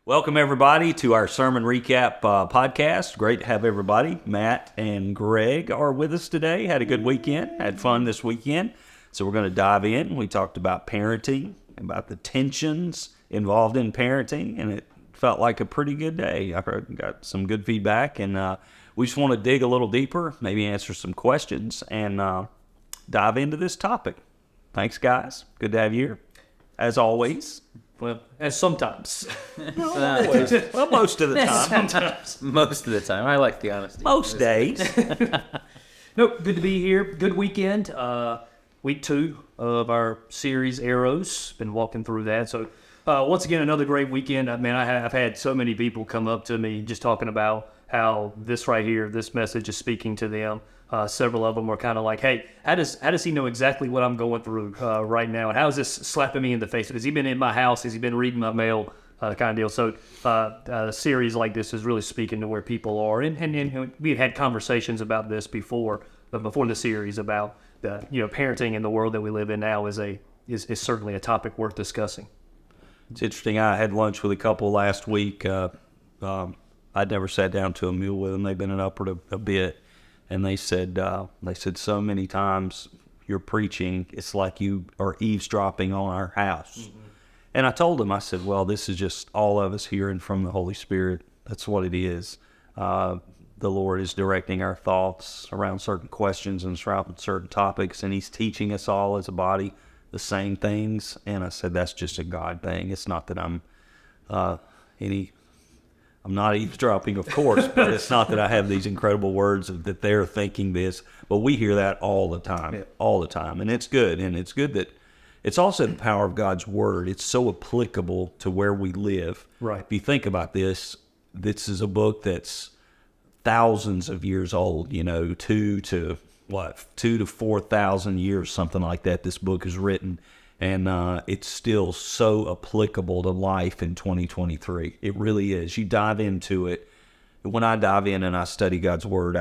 Welcome, everybody, to our Sermon Recap podcast. Great to have everybody. Matt and Greg are with us today. Had a good weekend. Had fun this weekend. So we're going to dive in. We talked about parenting, about the tensions involved in parenting, and it felt like a pretty good day. I got some good feedback, and we just want to dig a little deeper, maybe answer some questions, and dive into this topic. Thanks, guys. Good to have you here, as always. Well, as sometimes. Well, most of the time. Sometimes. Most of the time. I like the honesty. Most days. Nope, good to be here. Good weekend. Week 2 of our series, Arrows. Been walking through that. So, once again, another great weekend. I mean, I've had so many people come up to me just talking about how this right here, this message is speaking to them. Several of them were kind of like, hey, how does he know exactly what I'm going through right now? And how is this slapping me in the face? Has he been in my house? Has he been reading my mail? Kind of deal. So a series like this is really speaking to where people are. And we had conversations about this before the series about the parenting in the world that we live in now is certainly a topic worth discussing. It's interesting. I had lunch with a couple last week. I'd never sat down to a meal with them. They've been in Upward a bit. And they said so many times you're preaching, it's like you are eavesdropping on our house. Mm-hmm. And I told them, I said, well, this is just all of us hearing from the Holy Spirit. That's what it is. The Lord is directing our thoughts around certain questions and around certain topics, and He's teaching us all as a body the same things. And I said, that's just a God thing. It's not that I'm not eavesdropping, of course, but it's not that I have these incredible words that they're thinking this. But we hear that all the time, all the time. And it's good. And it's good that it's also the power of God's Word. It's so applicable to where we live. Right. If you think about this is a book that's thousands of years old, 2 to 4,000 years, something like that. This book is written. And it's still so applicable to life in 2023. It really is. You dive into it. When I dive in and I study God's Word,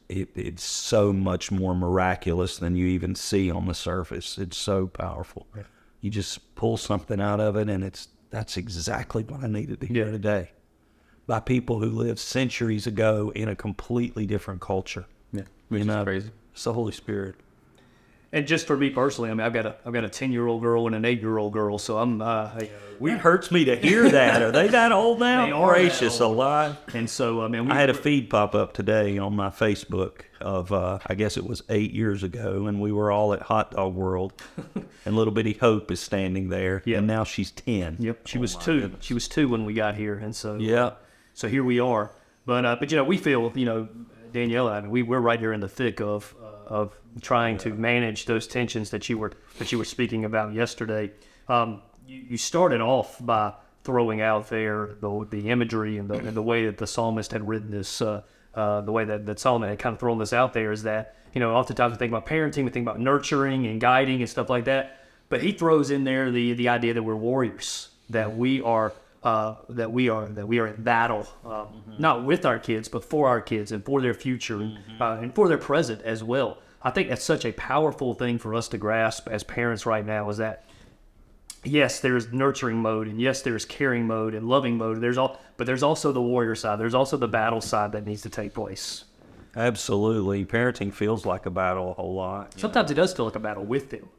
it's so much more miraculous than you even see on the surface. It's so powerful. Yeah. You just pull something out of it, and that's exactly what I needed to hear today. By people who lived centuries ago in a completely different culture. Yeah, which is crazy. It's the Holy Spirit. And just for me personally, I mean, I've got a 10-year-old girl and an 8-year-old girl, so I'm. It hurts me to hear that. Are they that old now? They are Gracious that old. alive. And so, I mean, I had a feed pop up today on my Facebook of I guess it was 8 years ago, and we were all at Hot Dog World, and little bitty Hope is standing there, and now she's 10. Yep, she was 2. Goodness. She was 2 when we got here, and so so here we are. But we feel Danielle and I, we're right here in the thick of trying to manage those tensions that you were speaking about yesterday. You started off by throwing out there the imagery and the way that the psalmist had written this, the way that Solomon had kind of thrown this out there is that, oftentimes we think about parenting, we think about nurturing and guiding and stuff like that, but he throws in there the idea that we're warriors, that we are in battle, not with our kids, but for our kids and for their future and for their present as well. I think that's such a powerful thing for us to grasp as parents right now is that, yes, there's nurturing mode, and yes, there's caring mode and loving mode. But there's also the warrior side. There's also the battle side that needs to take place. Absolutely. Parenting feels like a battle a whole lot. Sometimes it does feel like a battle with them.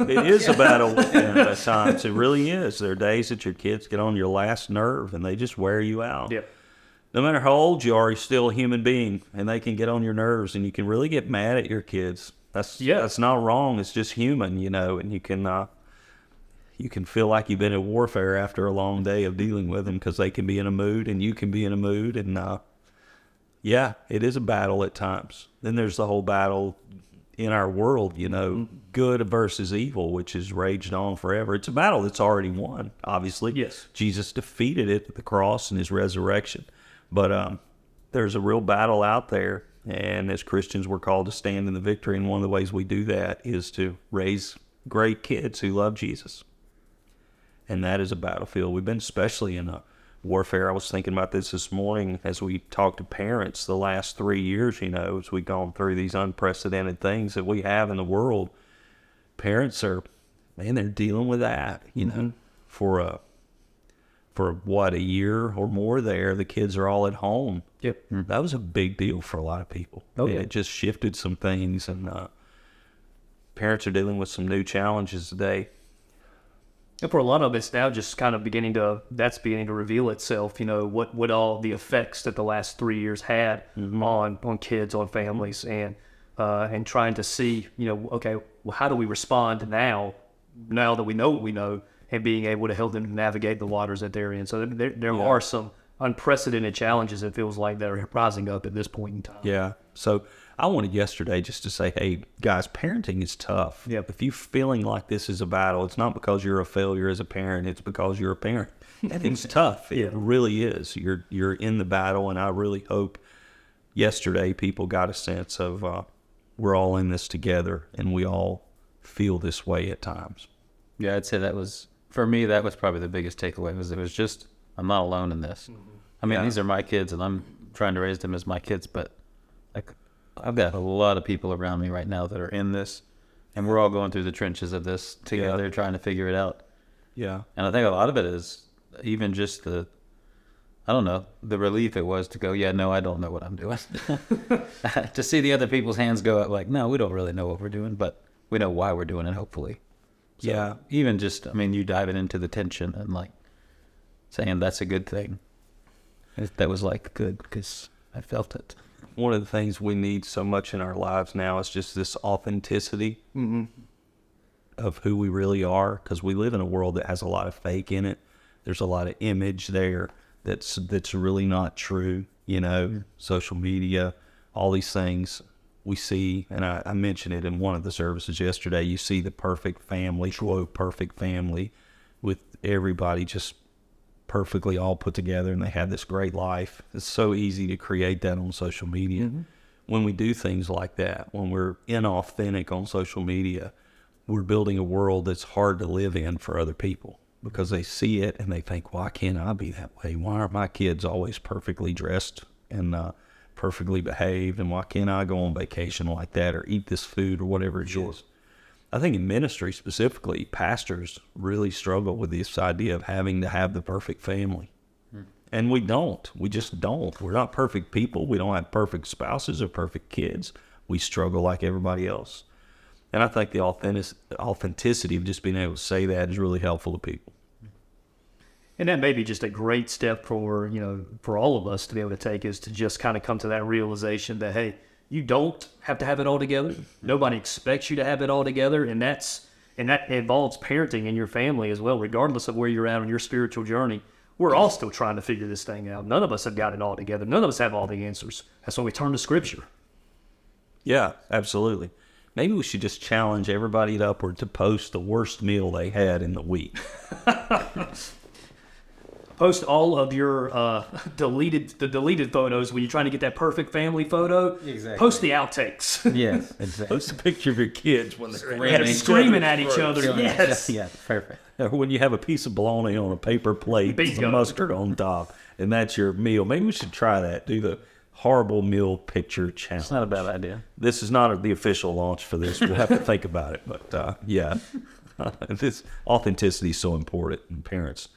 It is a battle with them at times. It really is. There are days that your kids get on your last nerve, and they just wear you out. Yep. No matter how old you are, you're still a human being, and they can get on your nerves, and you can really get mad at your kids. That's not wrong. It's just human, and you can feel like you've been in warfare after a long day of dealing with them because they can be in a mood, and you can be in a mood, and it is a battle at times. Then there's the whole battle in our world, good versus evil, which has raged on forever. It's a battle that's already won, obviously. Yes. Jesus defeated it at the cross and his resurrection. But there's a real battle out there, and as Christians, we're called to stand in the victory, and one of the ways we do that is to raise great kids who love Jesus. And that is a battlefield. We've been especially in a warfare. I was thinking about this morning as we talked to parents the last 3 years, as we've gone through these unprecedented things that we have in the world. Parents they're dealing with that, for for what, a year or more there, the kids are all at home. Yep. That was a big deal for a lot of people. Oh, yeah. It just shifted some things, and parents are dealing with some new challenges today. And for a lot of it's now just kind of beginning to reveal itself, what all the effects that the last 3 years had on kids, on families, and trying to see, okay, well, how do we respond now that we know what we know, and being able to help them navigate the waters that they're in. So there are some unprecedented challenges, it feels like, that are rising up at this point in time. Yeah. So I wanted yesterday just to say, hey, guys, parenting is tough. Yep. If you're feeling like this is a battle, it's not because you're a failure as a parent. It's because you're a parent. And it's tough. It really is. You're in the battle, and I really hope yesterday people got a sense of we're all in this together, and we all feel this way at times. Yeah, I'd say that was, for me, that was probably the biggest takeaway. It was just, I'm not alone in this. I mean, these are my kids, and I'm trying to raise them as my kids, but like, I've got a lot of people around me right now that are in this, and we're all going through the trenches of this together, trying to figure it out. Yeah. And I think a lot of it is even just the relief it was to go, no, I don't know what I'm doing. To see the other people's hands go up like, no, we don't really know what we're doing, but we know why we're doing it, hopefully. So even just, you diving into the tension and like saying that's a good thing. That was like good because I felt it. One of the things we need so much in our lives now is just this authenticity of who we really are, because we live in a world that has a lot of fake in it. There's a lot of image there that's really not true, social media, all these things we see, and I mentioned it in one of the services yesterday. You see the perfect family, quote, perfect family, with everybody just perfectly all put together, and they have this great life. It's so easy to create that on social media. When we do things like that, when we're inauthentic on social media, we're building a world that's hard to live in for other people, because they see it and they think, why can't I be that way? Why are my kids always perfectly dressed and perfectly behaved, and why can't I go on vacation like that or eat this food or whatever it is? I think in ministry specifically, pastors really struggle with this idea of having to have the perfect family. And we don't. We just don't. We're not perfect people. We don't have perfect spouses or perfect kids. We struggle like everybody else. And I think the authenticity of just being able to say that is really helpful to people. And that may be just a great step for all of us to be able to take, is to just kind of come to that realization that, hey, you don't have to have it all together. Nobody expects you to have it all together, and that involves parenting in your family as well, regardless of where you're at on your spiritual journey. We're all still trying to figure this thing out. None of us have got it all together. None of us have all the answers. That's why we turn to Scripture. Yeah, absolutely. Maybe we should just challenge everybody at Upward to post the worst meal they had in the week. Post all of your deleted photos when you're trying to get that perfect family photo. Exactly. Post the outtakes. Yes, exactly. Post a picture of your kids when They're screaming at each other. Yes. Yeah, perfect. Or when you have a piece of bologna on a paper plate with some mustard on top, and that's your meal. Maybe we should try that. Do the horrible meal picture challenge. It's not a bad idea. This is not the official launch for this. We'll have to think about it. But this authenticity is so important, and parents,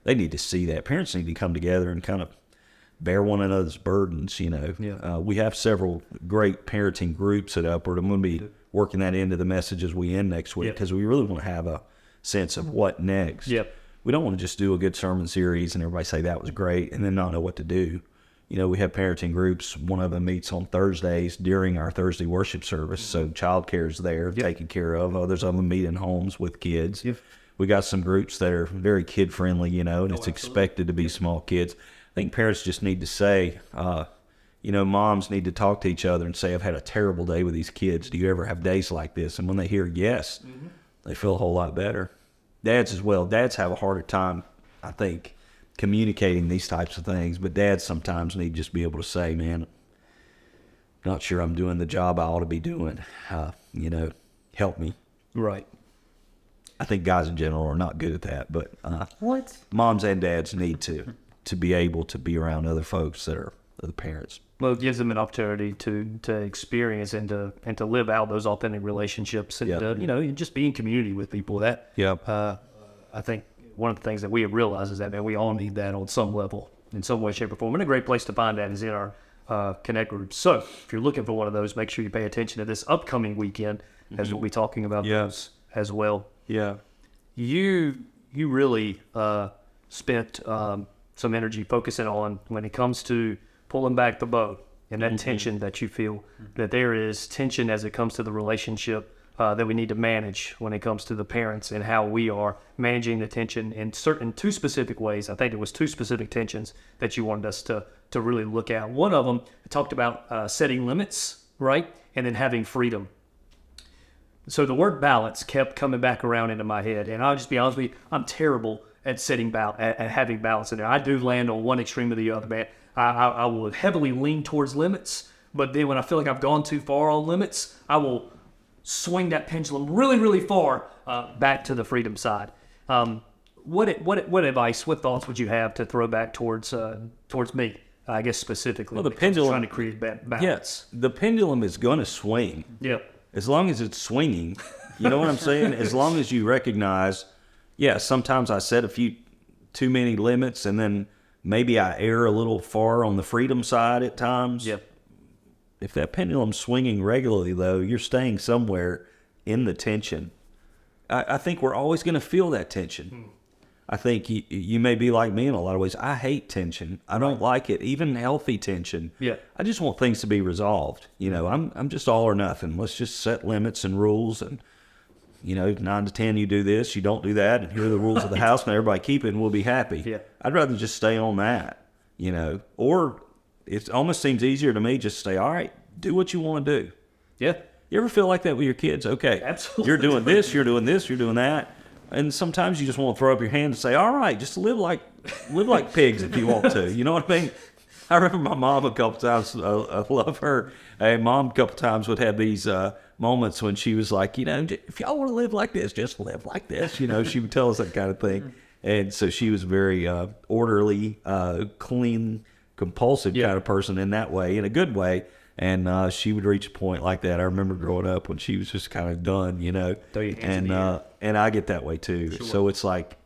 they need to see that. Parents need to come together and kind of bear one another's burdens, We have several great parenting groups at Upward. I'm going to be working that into the message as we end next week, because we really want to have a sense of what next. Yep. We don't want to just do a good sermon series and everybody say that was great and then not know what to do. We have parenting groups. One of them meets on Thursdays during our Thursday worship service, so childcare is there taken care of. Others of them meet in homes with kids. Yep. We got some groups that are very kid-friendly, and it's expected to be small kids. I think parents just need to say, moms need to talk to each other and say, I've had a terrible day with these kids. Do you ever have days like this? And when they hear yes, they feel a whole lot better. Dads as well. Dads have a harder time, I think, communicating these types of things, but dads sometimes need to just be able to say, man, not sure I'm doing the job I ought to be doing. Help me. Right. I think guys in general are not good at that, but moms and dads need to be able to be around other folks that are other parents. Well, it gives them an opportunity to experience and to live out those authentic relationships, and just be in community with people. That I think one of the things that we have realized is that, man, we all need that on some level, in some way, shape, or form. And a great place to find that is in our Connect groups. So if you're looking for one of those, make sure you pay attention to this upcoming weekend, as we'll be talking about those as well. Yeah. You really spent some energy focusing on when it comes to pulling back the bow and that tension that you feel, that there is tension as it comes to the relationship that we need to manage when it comes to the parents, and how we are managing the tension in two specific ways. I think there was 2 specific tensions that you wanted us to really look at. One of them talked about setting limits, right? And then having freedom. So the word balance kept coming back around into my head, and I'll just be honest with you, I'm terrible at at having balance in there. I do land on one extreme or the other, man. I will heavily lean towards limits, but then when I feel like I've gone too far on limits, I will swing that pendulum really, really far back to the freedom side. What advice, what thoughts would you have to throw back towards me? I guess specifically. Well, the pendulum, trying to create balance. Yes, the pendulum is going to swing. Yeah. As long as it's swinging, you know what I'm saying? As long as you recognize, sometimes I set a few too many limits, and then maybe I err a little far on the freedom side at times. Yep. If that pendulum's swinging regularly, though, you're staying somewhere in the tension. I think we're always going to feel that tension. I think you may be like me in a lot of ways. I hate tension. I don't like it, even healthy tension. Yeah. I just want things to be resolved. You know, I'm just all or nothing. Let's just set limits and rules, and 9 to 10 you do this, you don't do that, and here are the rules of the house, and everybody keep it, and we'll be happy. Yeah. I'd rather just stay on that, or it almost seems easier to me just say, all right, do what you want to do. Yeah. You ever feel like that with your kids? Okay, Absolutely. You're doing this, you're doing this, you're doing that. And sometimes you just want to throw up your hand and say, all right, just live like pigs if you want to. You know what I mean? I remember my mom a couple times, I love her. Mom a couple times would have these moments when she was like, if y'all want to live like this, just live like this. She would tell us that kind of thing. And so she was very orderly, clean, compulsive kind of person in that way, in a good way. And she would reach a point like that. I remember growing up when she was just kind of done, and I get that way too. Sure. So it's like,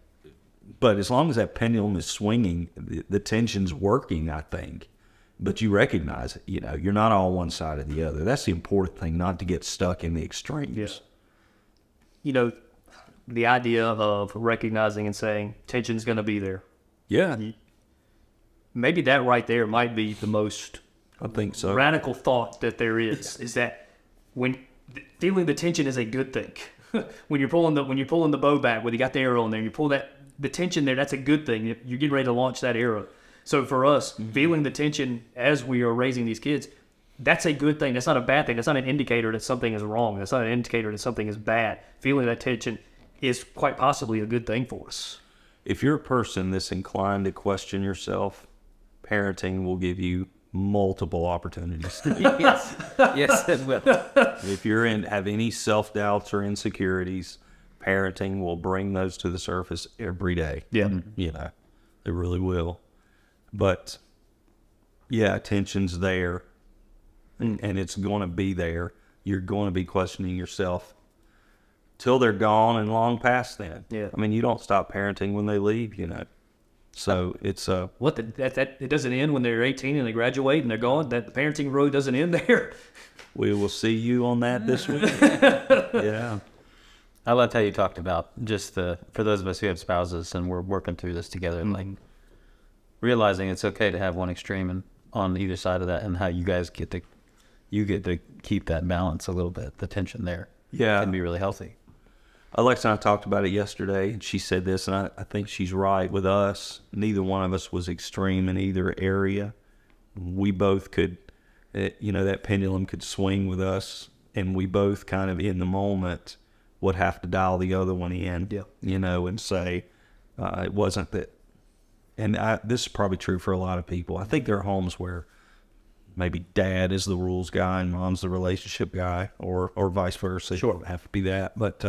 but as long as that pendulum is swinging, the tension's working, I think. But you recognize it, you're not all one side or the other. That's the important thing, not to get stuck in the extremes. Yeah. The idea of recognizing and saying tension's going to be there. Yeah. Maybe that right there might be the most I think so. radical thought that there is that when feeling the tension is a good thing. when you're pulling the bow back, when you got the arrow in there, you pull the tension there, that's a good thing. You're getting ready to launch that arrow. So for us, feeling the tension as we are raising these kids, that's a good thing. That's not a bad thing. That's not an indicator that something is wrong. That's not an indicator that something is bad. Feeling that tension is quite possibly a good thing for us. If you're a person that's inclined to question yourself, parenting will give you multiple opportunities. Yes, it will. If you're have any self-doubts or insecurities, parenting will bring those to the surface every day. Yeah. It really will. But tension's there, and it's going to be there. You're going to be questioning yourself till they're gone and long past then. Yeah. I mean, you don't stop parenting when they leave, So it's it doesn't end when they're 18 and they graduate and they're gone. That the parenting road doesn't end there. We will see you on that this week. Yeah. I loved how you talked about just for those of us who have spouses and we're working through this together, like realizing it's okay to have one extreme and on either side of that, and how you guys get to keep that balance a little bit. The tension there can be really healthy. Alexa and I talked about it yesterday, and she said this, and I think she's right with us. Neither one of us was extreme in either area. We both could, that pendulum could swing with us, and we both kind of in the moment would have to dial the other one in, and say, it wasn't that. And this is probably true for a lot of people. I think there are homes where maybe dad is the rules guy and mom's the relationship guy, or vice versa. Sure. It doesn't have to be that, but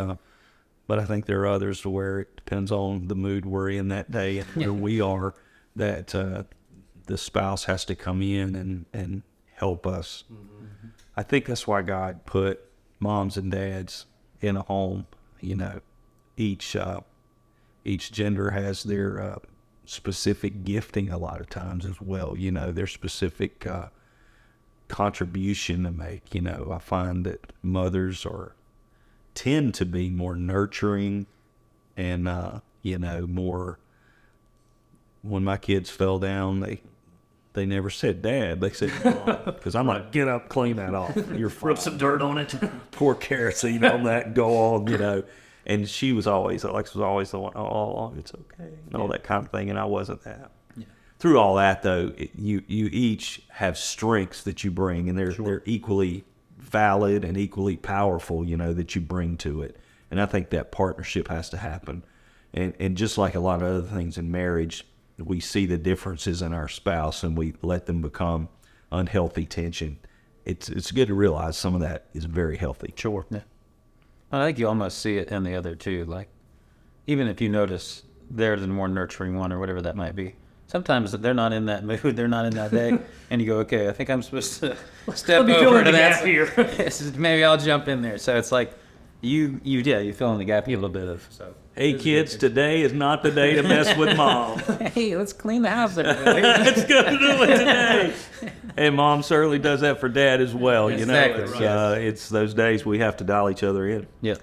I think there are others where it depends on the mood we're in that day and where we are, that the spouse has to come in and help us. Mm-hmm. I think that's why God put moms and dads in a home, each each gender has their specific gifting a lot of times as well, you know, their specific contribution to make. You know, I find that mothers tend to be more nurturing and, you know, more, when my kids fell down, they never said dad, they said mom, because I'm like, get up, clean that off. You're fine. Rub some dirt on it. Pour kerosene on that and go on, you know. And Alex was always the one, oh, it's okay, and all that kind of thing, and I wasn't that. Yeah. Through all that, though, you each have strengths that you bring, and they're equally valid and equally powerful, you know, that you bring to it. And I think that partnership has to happen. And just like a lot of other things in marriage, we see the differences in our spouse, and we let them become unhealthy tension. It's good to realize some of that is very healthy. Sure. Yeah. I think you almost see it in the other two. Like, even if you notice they're the more nurturing one or whatever that might be, sometimes they're not in that mood, they're not in that day, and you go, okay, I think I'm supposed to step over to that here. Maybe I'll jump in there. So it's like you fill in the gap a little bit of. So hey kids, today is not the day to mess with mom. Hey, let's clean the house. Let's go do it today. And mom certainly does that for dad as well. Exactly. You know, it's those days we have to dial each other in. Yep.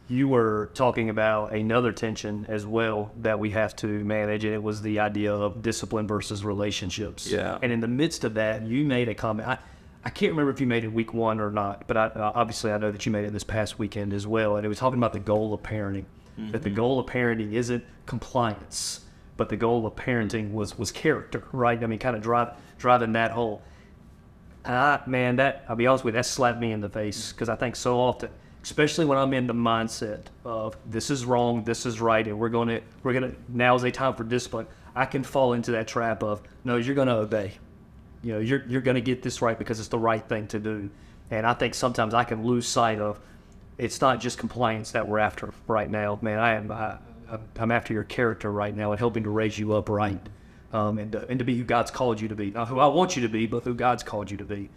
You were talking about another tension as well that we have to manage, and it was the idea of discipline versus relationships. Yeah. And in the midst of that, you made a comment. I can't remember if you made it week one or not, but obviously I know that you made it this past weekend as well. And it was talking about the goal of parenting, that the goal of parenting isn't compliance, but the goal of parenting was character, right? I mean, kind of driving that whole. Man, I'll be honest with you, that slapped me in the face, because I think so often, especially when I'm in the mindset of this is wrong, this is right, and we're gonna now's a time for discipline, I can fall into that trap of, no, you're gonna obey. You know, you're gonna get this right because it's the right thing to do. And I think sometimes I can lose sight of, it's not just compliance that we're after right now. Man, I'm after your character right now and helping to raise you up right, and to be who God's called you to be, not who I want you to be, but who God's called you to be.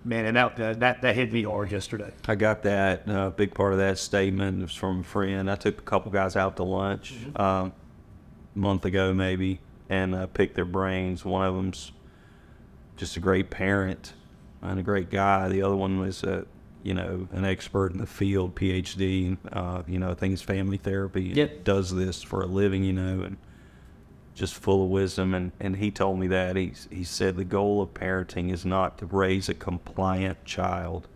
Man, and that hit me hard yesterday. I got that. Big part of that statement was from a friend. I took a couple guys out to lunch a month ago maybe, and picked their brains. One of them's just a great parent and a great guy. The other one was, an expert in the field, PhD. I think it's family therapy. Yep. Does this for a living, and just full of wisdom. And he told me that. He said the goal of parenting is not to raise a compliant child.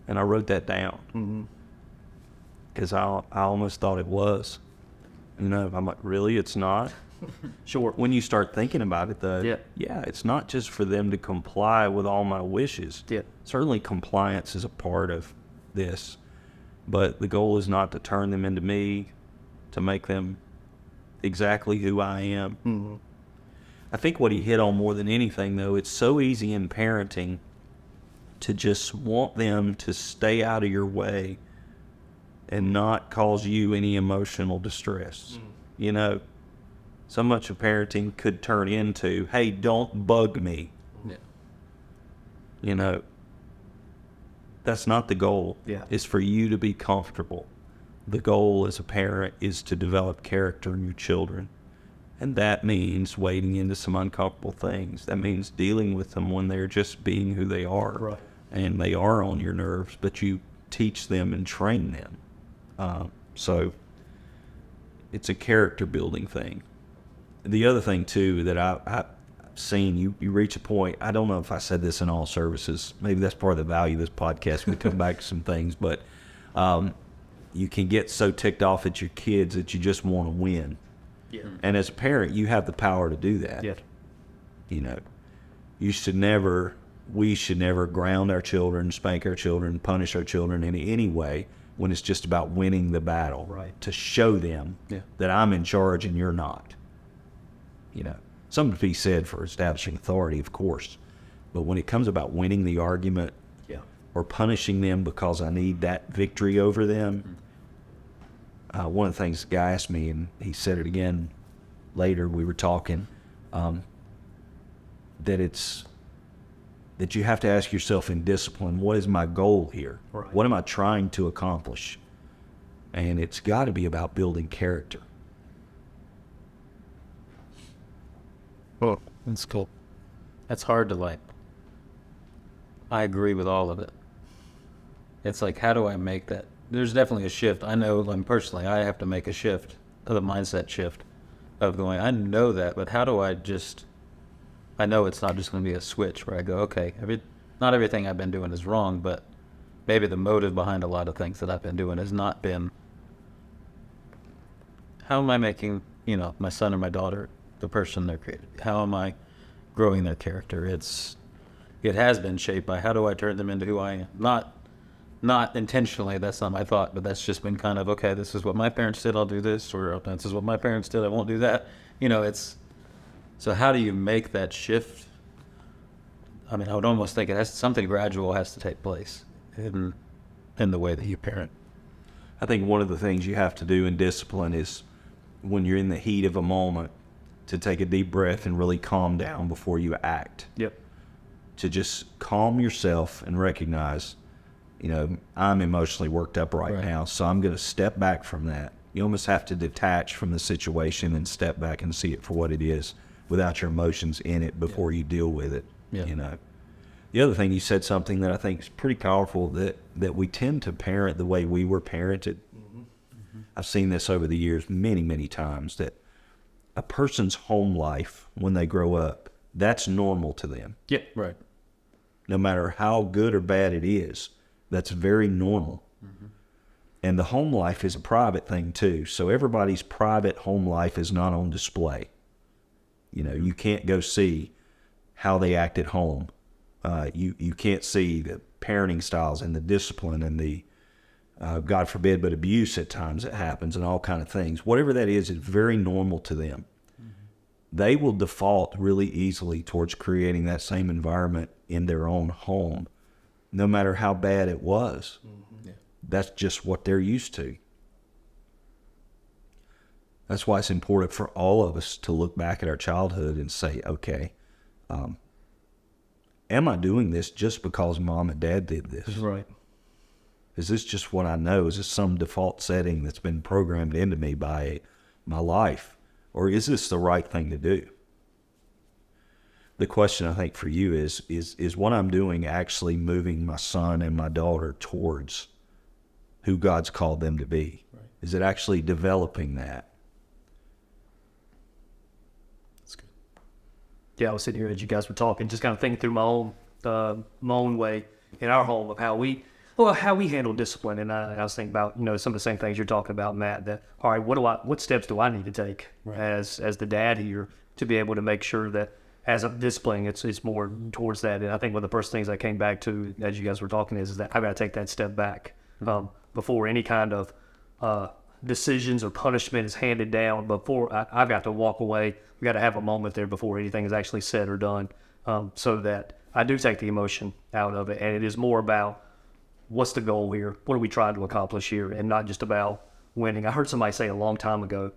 And I wrote that down. Because I almost thought it was. I'm like, really? It's not? Sure. When you start thinking about it, though, yeah, it's not just for them to comply with all my wishes. Yeah. Certainly compliance is a part of this, but the goal is not to turn them into me, to make them exactly who I am. Mm-hmm. I think what he hit on more than anything, though, it's so easy in parenting to just want them to stay out of your way and not cause you any emotional distress. So much of parenting could turn into, hey, don't bug me. Yeah. That's not the goal. Yeah. It's for you to be comfortable. The goal as a parent is to develop character in your children. And that means wading into some uncomfortable things. That means dealing with them when they're just being who they are. Right. And they are on your nerves, but you teach them and train them. So it's a character building thing. The other thing, too, that I've seen, you reach a point, I don't know if I said this in all services, maybe that's part of the value of this podcast, we come back to some things, but you can get so ticked off at your kids that you just want to win. Yeah. And as a parent, you have the power to do that. Yeah. We should never ground our children, spank our children, punish our children in any way when it's just about winning the battle. Right. To show them that I'm in charge and you're not. Something to be said for establishing authority, of course. But when it comes about winning the argument or punishing them because I need that victory over them, one of the things the guy asked me, and he said it again later, we were talking, that you have to ask yourself in discipline, what is my goal here? Right. What am I trying to accomplish? And it's got to be about building character. Oh, that's cool. That's hard to like. I agree with all of it. It's like, how do I make that? There's definitely a shift. I know, like, personally, I have to make a shift, the mindset shift of going, I know that, but how do I just, I know it's not just going to be a switch where I go, okay, not everything I've been doing is wrong, but maybe the motive behind a lot of things that I've been doing has not been, how am I making, my son or my daughter the person they're created? How am I growing their character? It has been shaped by how do I turn them into who I am? Not intentionally, that's not my thought, but that's just been kind of, okay, this is what my parents did, I'll do this, or this is what my parents did, I won't do that. So how do you make that shift? I mean, I would almost think something gradual has to take place in the way that you parent. I think one of the things you have to do in discipline is when you're in the heat of a moment to take a deep breath and really calm down before you act. Yep. To just calm yourself and recognize, I'm emotionally worked up right now, so I'm going to step back from that. You almost have to detach from the situation and step back and see it for what it is without your emotions in it before you deal with it. Yeah. The other thing, you said something that I think is pretty powerful, that we tend to parent the way we were parented. I've seen this over the years many, many times, that a person's home life when they grow up, that's normal to them. Yep. Right. No matter how good or bad it is, that's very normal. And the home life is a private thing too. So everybody's private home life is not on display. You can't go see how they act at home. You can't see the parenting styles and the discipline and the, God forbid, but abuse at times that happens and all kind of things. Whatever that is very normal to them. They will default really easily towards creating that same environment in their own home, no matter how bad it was. Yeah. That's just what they're used to. That's why it's important for all of us to look back at our childhood and say, okay, am I doing this just because mom and dad did this? Right. Is this just what I know? Is this some default setting that's been programmed into me by my life? Or is this the right thing to do? The question I think for you is what I'm doing actually moving my son and my daughter towards who God's called them to be? Right. Is it actually developing that? That's good. Yeah, I was sitting here as you guys were talking, just kind of thinking through my own way in our home of how we handle discipline. And I was thinking about, some of the same things you're talking about, Matt, that, all right, what steps do I need to take as the dad here to be able to make sure that as I'm disciplining, it's more towards that. And I think one of the first things I came back to as you guys were talking is that I've got to take that step back before any kind of decisions or punishment is handed down. Before I've got to walk away. We got to have a moment there before anything is actually said or done, so that I do take the emotion out of it. And it is more about, what's the goal here? What are we trying to accomplish here? And not just about winning. I heard somebody say a long time ago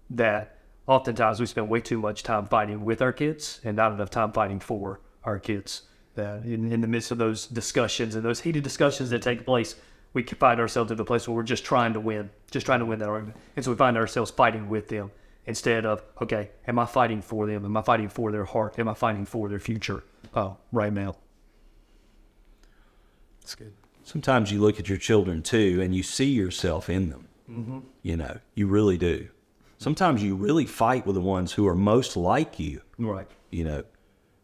that oftentimes we spend way too much time fighting with our kids and not enough time fighting for our kids. That in the midst of those discussions and those heated discussions that take place, we can find ourselves in a place where we're just trying to win that argument. And so we find ourselves fighting with them instead of, okay, am I fighting for them? Am I fighting for their heart? Am I fighting for their future right now? That's good. Sometimes you look at your children too and you see yourself in them. Mm-hmm. You really do. Sometimes you really fight with the ones who are most like you. Right.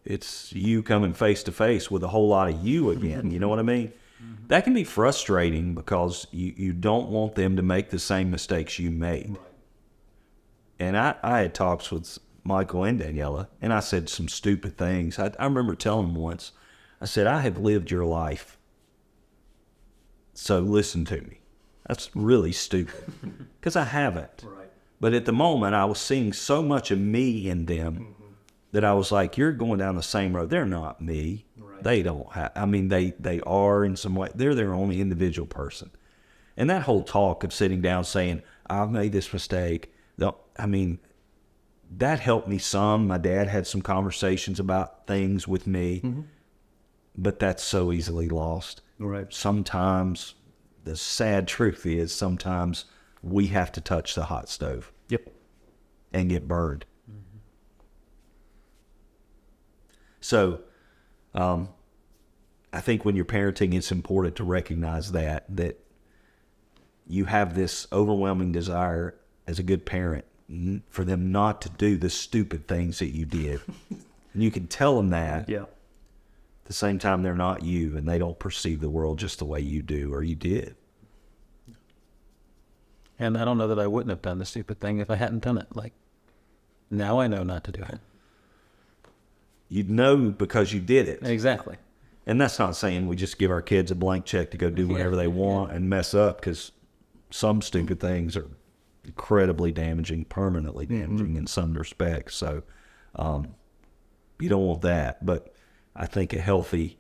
It's you coming face to face with a whole lot of you again. You know what I mean? Mm-hmm. That can be frustrating because you don't want them to make the same mistakes you made. Right. And I had talks with Michael and Daniela, and I said some stupid things. I remember telling them once, I said, I have lived your life, so listen to me. That's really stupid, because I haven't. Right. But at the moment, I was seeing so much of me in them that I was like, you're going down the same road. They're not me. Right. They don't have, they are in some way. They're their own individual person. And that whole talk of sitting down saying, I've made this mistake, that helped me some. My dad had some conversations about things with me, but that's so easily lost. Right. Sometimes, the sad truth is, sometimes we have to touch the hot stove. Yep. And get burned. So I think when you're parenting, it's important to recognize that you have this overwhelming desire as a good parent for them not to do the stupid things that you did. And you can tell them that. Yeah. At the same time, they're not you, and they don't perceive the world just the way you do or you did. And I don't know that I wouldn't have done the stupid thing if I hadn't done it. Like, now I know not to do it. You'd know because you did it. Exactly. And that's not saying we just give our kids a blank check to go do whatever they want and mess up, because some stupid things are incredibly damaging, permanently damaging in some respects. So you don't want that. But I think a healthy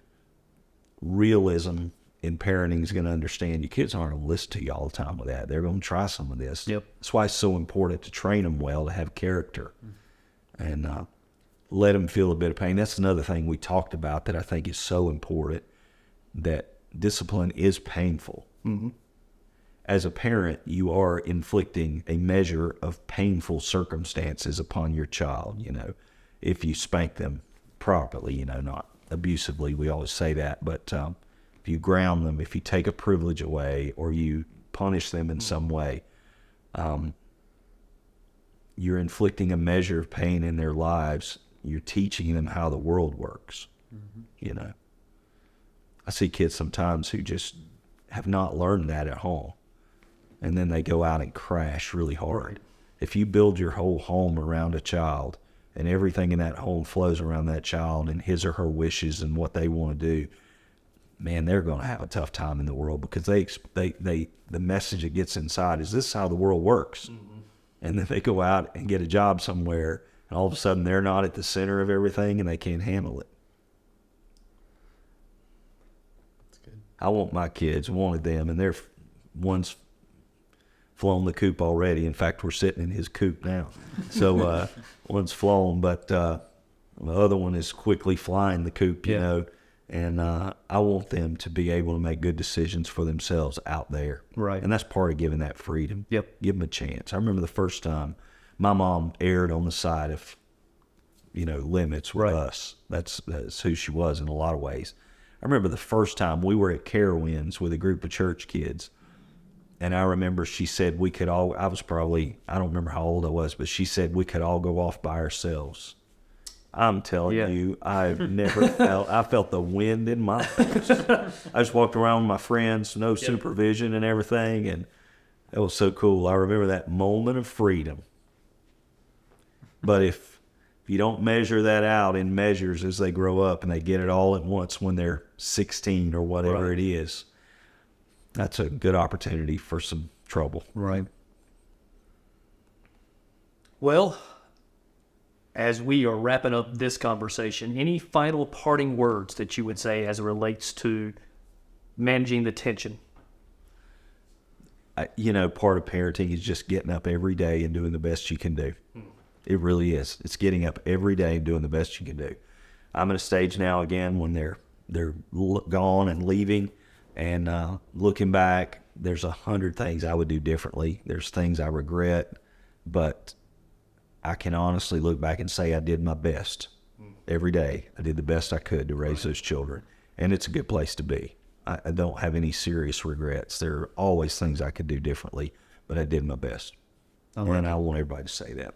realism in parenting is going to understand your kids aren't going to listen to you all the time with that. They're going to try some of this. Yep. That's why it's so important to train them well, to have character, and let them feel a bit of pain. That's another thing we talked about that I think is so important, that discipline is painful. Mm-hmm. As a parent, you are inflicting a measure of painful circumstances upon your child, you know, if you spank them properly, you know, not abusively. We always say that, but if you ground them, if you take a privilege away, or you punish them in some way, you're inflicting a measure of pain in their lives. You're teaching them how the world works. You know, I see kids sometimes who just have not learned that at home, and then they go out and crash really hard. Right. If you build your whole home around a child, and everything in that home flows around that child and his or her wishes and what they want to do, man, they're going to have a tough time in the world, because the message that gets inside is, this is how the world works. And then they go out and get a job somewhere, and all of a sudden they're not at the center of everything, and they can't handle it. That's good. I want my kids, wanted them, and one's flown the coop already. In fact, we're sitting in his coop now. So one's flown, but the other one is quickly flying the coop, you know. And I want them to be able to make good decisions for themselves out there. Right. And that's part of giving that freedom. Yep. Give them a chance. I remember the first time my mom erred on the side of, you know, limits with us. That's who she was in a lot of ways. I remember the first time we were at Carowinds with a group of church kids. And I remember she said we could all, I don't remember how old I was, but she said we could all go off by ourselves. I'm telling you, I've never I felt the wind in my face. I just walked around with my friends, no supervision and everything, and it was so cool. I remember that moment of freedom. But if you don't measure that out in measures as they grow up and they get it all at once when they're 16 or whatever it is, that's a good opportunity for some trouble. Right. Well, as we are wrapping up this conversation, any final parting words that you would say as it relates to managing the tension? You know, part of parenting is just getting up every day and doing the best you can do. It really is. It's getting up every day and doing the best you can do. I'm at a stage now again when they're gone and leaving, and looking back, there's 100 things I would do differently. There's things I regret, but I can honestly look back and say I did my best every day. I did the best I could to raise those children, and it's a good place to be. I don't have any serious regrets. There are always things I could do differently, but I did my best, and I want everybody to say that.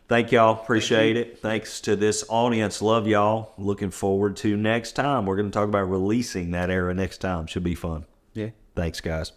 Thank y'all. Appreciate it. Thanks to this audience. Love y'all. Looking forward to next time. We're going to talk about releasing that era next time. Should be fun. Yeah. Thanks, guys.